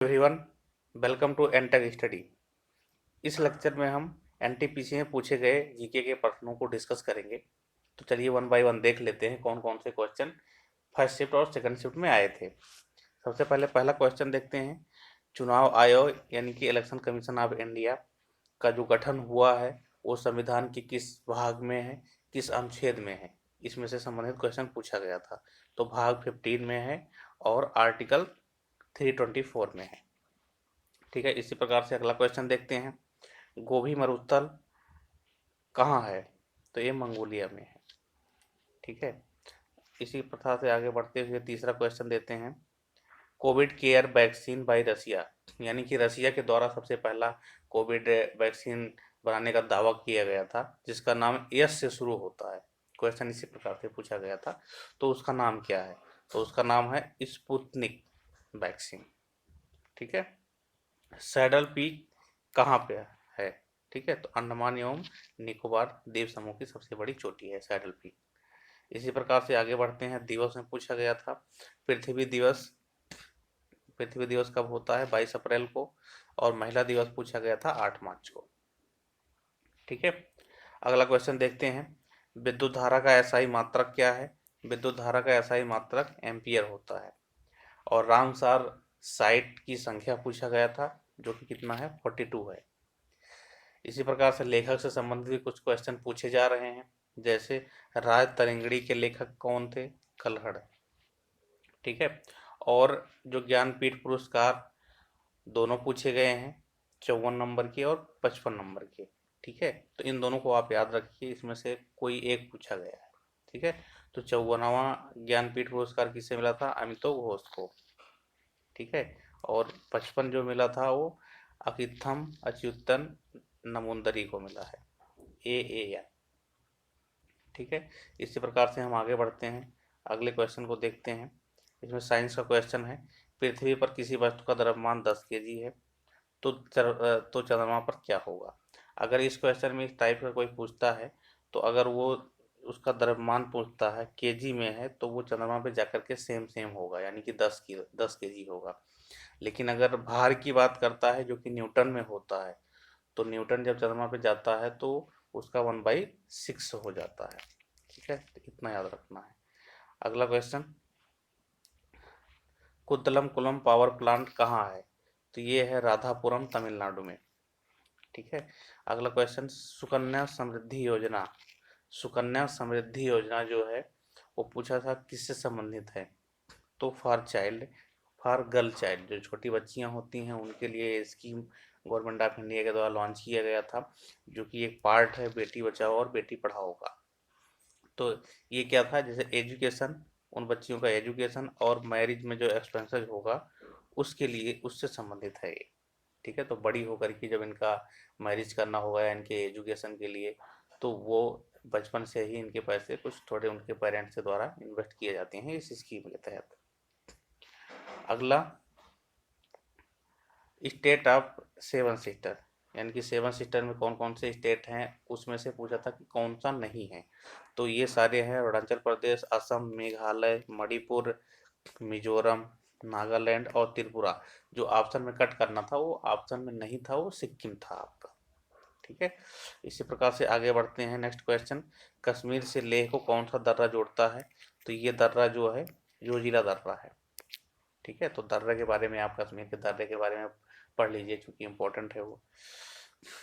Everyone, welcome to Entech study. इस lecture में हम एनटीपीसी में पूछे गए जीके के प्रश्नों को डिस्कस करेंगे। तो चलिए वन बाय वन देख लेते हैं कौन कौन से क्वेश्चन फर्स्ट शिफ्ट और सेकंड शिफ्ट में आए थे। सबसे पहले पहला क्वेश्चन देखते हैं। चुनाव आयोग यानी कि इलेक्शन कमीशन ऑफ इंडिया का जो गठन हुआ है वो संविधान के किस भाग में है, किस अनुच्छेद में है, इसमें से संबंधित क्वेश्चन पूछा गया था। तो भाग 15 में है और आर्टिकल 324 में है। ठीक है, इसी प्रकार से अगला क्वेश्चन देखते हैं। गोभी मरुस्थल कहाँ है? तो ये मंगोलिया में है। ठीक है, इसी प्रथा से आगे बढ़ते हुए तीसरा क्वेश्चन देते हैं। कोविड केयर वैक्सीन बाय रसिया, यानी कि रसिया के द्वारा सबसे पहला कोविड वैक्सीन बनाने का दावा किया गया था, जिसका नाम एस से शुरू होता है। क्वेश्चन इसी प्रकार से पूछा गया था। तो उसका नाम क्या है? तो उसका नाम है स्पुतनिक वैक्सीन। ठीक है, सैडल पीक कहाँ पे है? ठीक है, तो अंडमान एवं निकोबार द्वीप समूह की सबसे बड़ी चोटी है सैडल पीक। इसी प्रकार से आगे बढ़ते हैं। दिवस में पूछा गया था पृथ्वी दिवस। पृथ्वी दिवस कब होता है? 22 अप्रैल को। और महिला दिवस पूछा गया था 8 मार्च को। ठीक है, अगला क्वेश्चन देखते हैं। विद्युत धारा का एसआई मात्रक क्या है? विद्युत धारा का एसआई मात्रक एम्पियर होता है। और रामसार साइट की संख्या पूछा गया था, जो कि कितना है? 42 है। इसी प्रकार से लेखक से संबंधित कुछ क्वेश्चन पूछे जा रहे हैं, जैसे राज तरिंगड़ी के लेखक कौन थे? कल्हड़। ठीक है, और जो ज्ञानपीठ पुरस्कार दोनों पूछे गए हैं, 54 नंबर के और 55 नंबर के। ठीक है, तो इन दोनों को आप याद रखिए, इसमें से कोई एक पूछा गया है। ठीक है, तो 54वां ज्ञानपीठ पुरस्कार किसे मिला था? अमितव घोष को। ठीक है, और 55 जो मिला था वो अकिथम अच्युतन नमूंदरी को मिला है, ए। ठीक है, इसी प्रकार से हम आगे बढ़ते हैं, अगले क्वेश्चन को देखते हैं। इसमें साइंस का क्वेश्चन है। पृथ्वी पर किसी वस्तु का द्रव्यमान 10 केजी है, तो चंद्रमा पर क्या होगा? अगर इस क्वेश्चन में इस टाइप का कोई पूछता है, तो अगर वो उसका द्रव्यमान पूछता है केजी में है, तो वो चंद्रमा पे जाकर के सेम सेम होगा, यानी कि 10 केजी होगा। लेकिन अगर भार की बात करता है, जो कि न्यूटन में होता है, तो न्यूटन जब चंद्रमा पे जाता है तो उसका 1/6 हो जाता है। ठीक है, तो इतना याद रखना है। अगला क्वेश्चन, कुद्दलम पावर प्लांट कहाँ है? तो ये है राधापुरम, तमिलनाडु में। ठीक है, अगला क्वेश्चन, सुकन्या समृद्धि योजना। सुकन्या समृद्धि योजना जो है वो पूछा था किससे संबंधित है? तो फॉर गर्ल चाइल्ड, जो छोटी बच्चियां होती हैं उनके लिए ये स्कीम गवर्नमेंट ऑफ इंडिया के द्वारा लॉन्च किया गया था, जो कि एक पार्ट है बेटी बचाओ और बेटी पढ़ाओ का। तो ये क्या था? जैसे एजुकेशन, उन बच्चियों का एजुकेशन और मैरिज में जो एक्सपेंसेस होगा उसके लिए, उससे संबंधित है ये। ठीक है, तो बड़ी होकर के जब इनका मैरिज करना होगा या इनके एजुकेशन के लिए, तो वो बचपन से ही इनके पैसे कुछ थोड़े उनके पेरेंट्स के द्वारा इन्वेस्ट किए जाते हैं इस स्कीम के तहत। अगला, स्टेट ऑफ सेवन सिस्टर, यानी कि सेवन सिस्टर में कौन कौन से स्टेट हैं, उसमें से पूछा था कि कौन सा नहीं है। तो ये सारे हैं अरुणाचल प्रदेश, असम, मेघालय, मणिपुर, मिजोरम, नागालैंड और त्रिपुरा। जो ऑप्शन में कट करना था वो ऑप्शन में नहीं था, वो सिक्किम था आपका। ठीक है, इसी प्रकार से आगे बढ़ते हैं। नेक्स्ट क्वेश्चन, कश्मीर से लेह को कौन सा दर्रा जोड़ता है? तो ये दर्रा जो है जोजिला दर्रा है। ठीक है, तो दर्रे के बारे में आप कश्मीर के दर्रे के बारे में पढ़ लीजिए, चूंकि इम्पोर्टेंट है वो।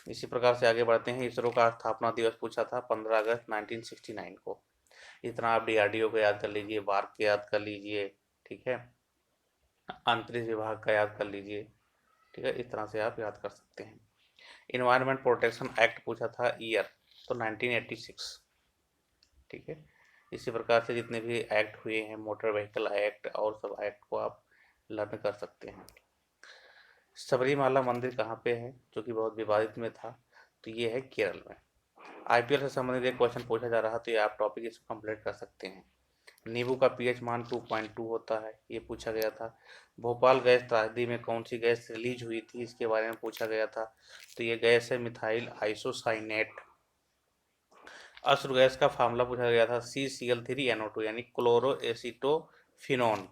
इसी प्रकार से आगे बढ़ते हैं। इसरो का स्थापना दिवस पूछा था 15 अगस्त 1969 को। इतना आप डीआरडीओ को याद कर लीजिए, बार्क को याद कर लीजिए। ठीक है, अंतरिक्ष विभाग का याद कर लीजिए। ठीक है, इस तरह से आप याद कर सकते हैं। इन्वायरमेंट प्रोटेक्शन एक्ट पूछा था ईयर, तो 1986। ठीक है, इसी प्रकार से जितने भी एक्ट हुए हैं, मोटर व्हीकल एक्ट और सब एक्ट को आप लर्न कर सकते हैं। सबरीमाला मंदिर कहाँ पे है, जो कि बहुत विवादित में था? तो ये है केरल में। आईपीएल से संबंधित एक क्वेश्चन पूछा जा रहा, तो ये आप टॉपिक इसको कंप्लीट कर सकते हैं। नींबू का पीएच मान 2.2 होता है, ये पूछा गया था। भोपाल गैस त्रासदी में कौन सी गैस रिलीज हुई थी, इसके बारे में पूछा गया था। तो ये गैस है मिथाइल आइसोसाइनेट। अश्रु गैस का फार्मूला पूछा गया था CCl3NO2, यानी क्लोरो एसिटोफिनोन।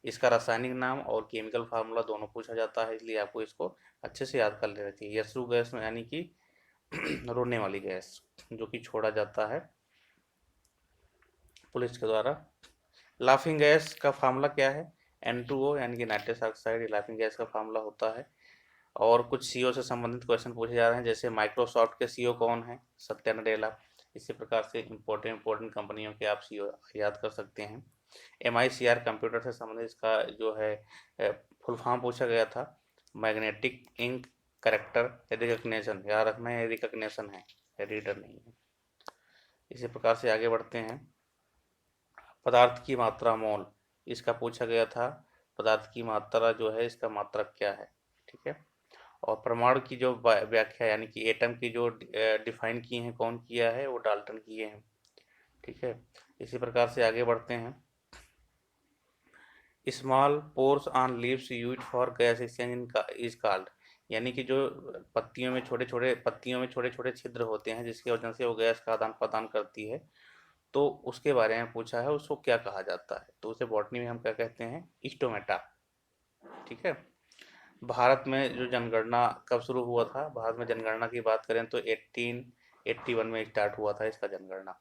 इसका रासायनिक नाम और केमिकल फार्मूला दोनों पूछा जाता है, इसलिए आपको इसको अच्छे से याद कर लेना चाहिए। यशरु गैस में यानी कि रोने वाली गैस जो कि छोड़ा जाता है पुलिस के द्वारा। लाफिंग गैस का फार्मूला क्या है? N2O यानी कि नाइट्रस ऑक्साइड लाफिंग गैस का फार्मूला होता है। और कुछ सीओ से संबंधित क्वेश्चन पूछे जा रहे हैं, जैसे माइक्रोसॉफ्ट के सीओ कौन है? सत्या नडेला। इसी प्रकार से इंपॉर्टेंट कंपनियों के आप सीओ याद कर सकते हैं। MICR कंप्यूटर से संबंधित इसका जो है फुल फॉर्म पूछा गया था, मैग्नेटिक इंक करेक्टर रिकग्निशन। याद रखना है, रिकग्निशन है, रीडर नहीं है। इसी प्रकार से आगे बढ़ते हैं। पदार्थ की मात्रा मोल, इसका पूछा गया था। पदार्थ की मात्रा जो है इसका मात्रक क्या है? ठीक है। और परमाणु की जो व्याख्या यानी कि एटम की जो डिफाइन किए हैं, कौन किया है? वो डाल्टन किए हैं। ठीक है। इसी प्रकार से आगे बढ़ते हैं। Small pores on leaves used for gas exchange is called, यानी कि जो पत्तियों में छोटे छोटे छिद्र होते हैं जिसकी वजह से वो गैस का आदान प्रदान करती है, तो उसके बारे में पूछा है, उसको क्या कहा जाता है? तो उसे बॉटनी में हम क्या कहते हैं? स्टोमेटा। ठीक है। भारत में जो जनगणना कब शुरू हुआ था? भारत में जनगणना की बात करें तो 1881 में स्टार्ट हुआ था इसका जनगणना।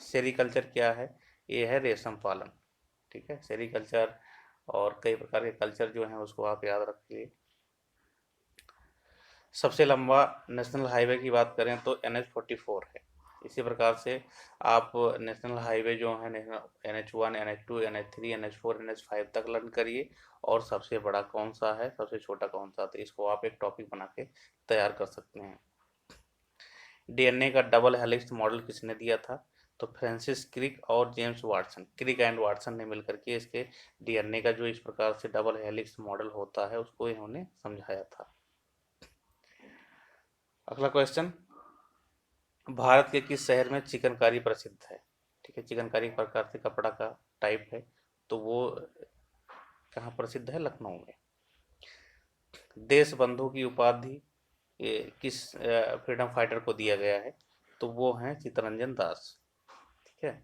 सेरीकल्चर क्या है? ये है रेशम पालन। ठीक है। सेरीकल्चर और कई प्रकार के कल्चर जो हैं उसको आप याद रखिए। सबसे लंबा नेशनल हाईवे की बात करें तो NH44 है। इसी प्रकार से आप नेशनल हाईवे जो है NH1, NH2, NH3, NH4, NH5 तक लर्न करिए, और सबसे बड़ा कौन सा है, सबसे छोटा कौन सा, तो इसको आप एक टॉपिक बना के तैयार कर सकते हैं। DNA का डबल हेलिक्स मॉडल किसने दिया था? तो फ्रांसिस क्रिक और James Watson, Crick and Watson ने मिलकर के इसके DNA का जो इस प्रकार से डबल हेलिक्स मॉडल होता है उसको इन्होंने समझाया था। अगला क्वेश्चन, भारत के किस शहर में चिकनकारी प्रसिद्ध है? ठीक है। चिकनकारी प्रकार से कपड़ा का टाइप है, तो वो कहाँ प्रसिद्ध है? लखनऊ में। देश बंधु की उपाधि किस फ्रीडम फाइटर को दिया गया है? तो वो हैं चित्तरंजन दास। ठीक है।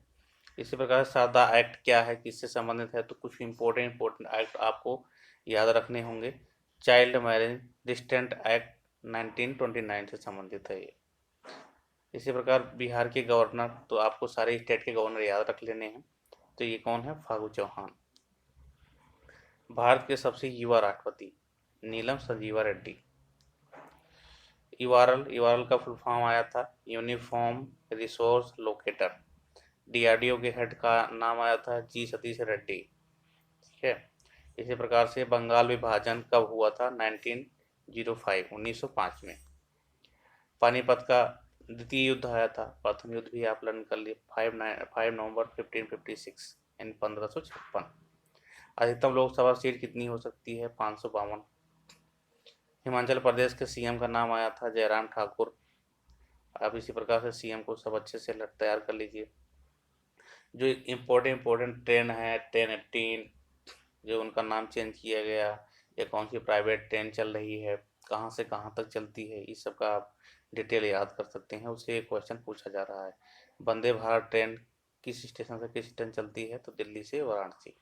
इसी प्रकार सादा एक्ट क्या है, किससे संबंधित है? तो कुछ इंपॉर्टेंट एक्ट आपको याद रखने होंगे। चाइल्ड मैरिज रिस्ट्रेंट एक्ट 1929 से संबंधित है ये। इसी प्रकार बिहार के गवर्नर, तो आपको सारे स्टेट के गवर्नर याद रख लेने हैं, तो ये कौन है? फागू चौहान। भारत के सबसे युवा राष्ट्रपति नीलम संजीवा रेड्डी। यूआरएल का फुल फॉर्म आया था यूनिफॉर्म रिसोर्स लोकेटर। DRDO के हेड का नाम आया था G सतीश रेड्डी। ठीक है। इसी प्रकार से बंगाल विभाजन कब हुआ था? 1905 में। पानीपत का द्वितीय युद्ध आया था, प्रथम युद्ध भी आप लर्न कर लिए, 5 नवंबर 1556 यानी 1556। अधिकतम लोकसभा सीट कितनी हो सकती है? 552। हिमाचल प्रदेश के CM का नाम आया था जयराम ठाकुर। आप इसी प्रकार से CM को सब अच्छे से तैयार कर लीजिए। जो इम्पोर्टेंट ट्रेन है, ट्रेन 18, जो उनका नाम चेंज किया गया, या कौन सी प्राइवेट ट्रेन चल रही है, कहाँ से कहाँ तक चलती है, इस सब का आप डिटेल याद कर सकते हैं, उससे एक क्वेश्चन पूछा जा रहा है। वंदे भारत ट्रेन किस स्टेशन से किस स्टेशन चलती है? तो दिल्ली से वाराणसी।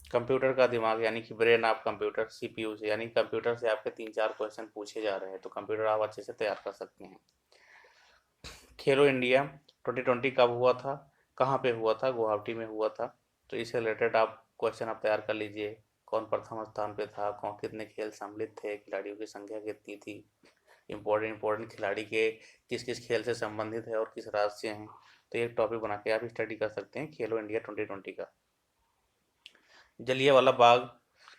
कंप्यूटर का दिमाग यानी कि ब्रेन ऑफ कंप्यूटर, CPU से, यानी कंप्यूटर से आपके 3-4 क्वेश्चन पूछे जा रहे हैं, तो कंप्यूटर आप अच्छे से तैयार कर सकते हैं। खेलो इंडिया 2020 कब हुआ था? कहाँ पे हुआ था? गुवाहाटी में हुआ था। तो इससे रिलेटेड आप क्वेश्चन आप तैयार कर लीजिए। कौन प्रथम स्थान पे था, कौन कितने खेल सम्मिलित थे, खिलाड़ियों की संख्या कितनी थी, इंपॉर्टेंट खिलाड़ी के किस किस खेल से संबंधित है और किस राज्य से हैं, तो एक टॉपिक बना के आप स्टडी कर सकते हैं खेलो इंडिया 2020 का। जलियांवाला बाग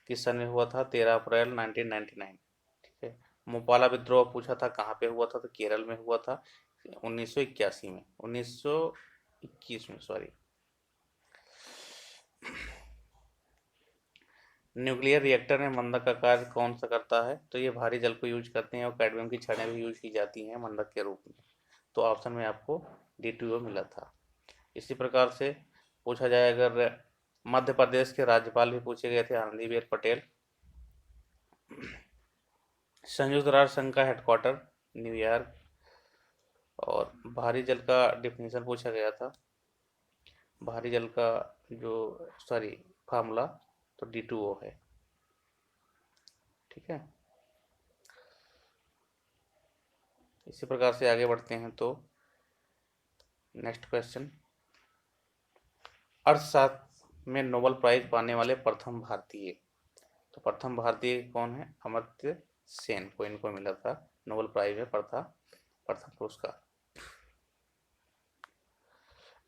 किस सन में हुआ था? 13 अप्रैल 1999। ठीक है। मोपाला विद्रोह पूछा था कहाँ पे हुआ था? तो केरल में हुआ था 1981 में, 1921 में, सॉरी। न्यूक्लियर रिएक्टर में मंदक का कार्य कौन सा करता है? तो ये भारी जल को यूज करते हैं और कैडमियम की छड़ें भी यूज की जाती हैं मंदक के रूप में, तो ऑप्शन में आपको D2O मिला था। इसी प्रकार से पूछा जाए, अगर मध्य प्रदेश के राज्यपाल भी पूछे गए थे, आनंदीबेन पटेल। संयुक्त राष्ट्र संघ का हेडक्वार्टर न्यूयॉर्क। और भारी जल का डिफिनीशन पूछा गया था, भारी जल का जो फार्मूला तो D2O है। ठीक है, इसी प्रकार से आगे बढ़ते हैं तो नेक्स्ट क्वेश्चन, अर्थशास्त्र में नोबेल प्राइज पाने वाले प्रथम भारतीय। तो प्रथम भारतीय कौन है? अमर्त्य सेन को इनको मिला था नोबेल प्राइज में प्रथम पुरस्कार।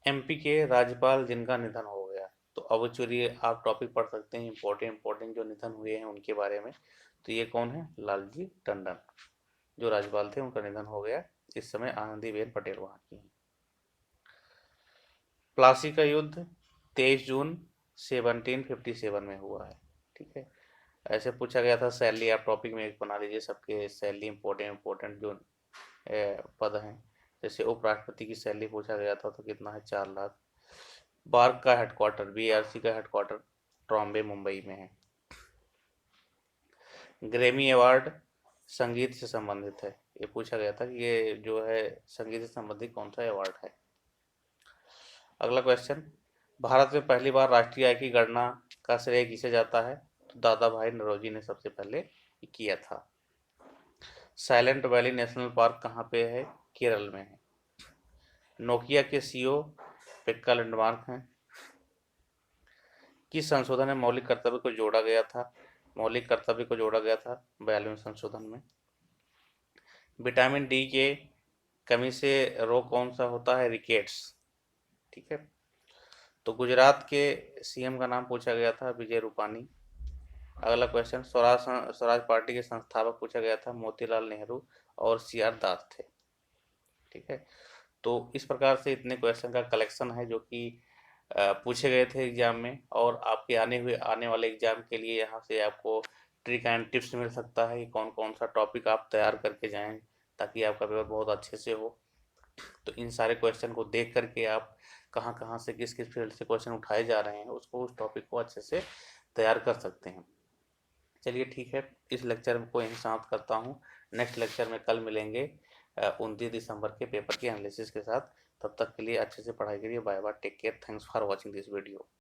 MP के राज्यपाल जिनका निधन हो गया, तो अब चलिए आप टॉपिक पढ़ सकते हैं इंपॉर्टेंट जो निधन हुए हैं उनके बारे में। तो ये कौन है? लालजी टंडन, जो राज्यपाल थे, उनका निधन हो गया। इस समय आनंदीबेन पटेल वहां की हैं। प्लासी का युद्ध 23 जून 1757 में हुआ है। ठीक है, ऐसे पूछा गया था सैलरी, आप टॉपिक में एक बना लीजिए सबके सैलरी इंपॉर्टेंट जो पद हैं। जैसे उपराष्ट्रपति की सैलरी पूछा गया था तो कितना है? 4 लाख। बार्क का हेडक्वार्टर, BRC का हेडक्वार्टर ट्रॉम्बे मुंबई में है। ग्रैमी अवार्ड संगीत से संबंधित है, ये पूछा गया था कि ये जो है संगीत से संबंधित कौन सा अवार्ड है। अगला क्वेश्चन, भारत में पहली बार राष्ट्रीय आय की गणना का श्रेय किसे जाता है? तो दादा भाई नौरोजी ने सबसे पहले किया था। साइलेंट वैली नेशनल पार्क कहाँ पे है? केरल में है। नोकिया के CEO पेक्का लिंडमार्क हैं। किस संशोधन में मौलिक कर्तव्य को जोड़ा गया था? मौलिक कर्तव्य को जोड़ा गया था 42वें संशोधन में। विटामिन D के कमी से रोग कौन सा होता है? रिकेट्स। ठीक है, तो गुजरात के CM का नाम पूछा गया था विजय रूपानी। अगला क्वेश्चन, स्वराज पार्टी के संस्थापक पूछा गया था मोतीलाल नेहरू और CR दास थे। ठीक है, तो इस प्रकार से इतने क्वेश्चन का कलेक्शन है जो कि पूछे गए थे एग्जाम में, और आपके आने वाले एग्जाम के लिए यहाँ से आपको ट्रिक एंड टिप्स मिल सकता है कि कौन कौन सा टॉपिक आप तैयार करके जाएं ताकि आपका पेपर बहुत अच्छे से हो। तो इन सारे क्वेश्चन को देख करके आप कहाँ कहाँ से किस किस फील्ड से क्वेश्चन उठाए जा रहे हैं उसको उस टॉपिक को अच्छे से तैयार कर सकते हैं। चलिए ठीक है, इस लेक्चर को यहीं समाप्त करता हूँ। नेक्स्ट लेक्चर में कल मिलेंगे 29 दिसंबर के पेपर के एनालिसिस के साथ। तब तक के लिए अच्छे से पढ़ाई करिए। Bye bye, take care, thanks for watching this video.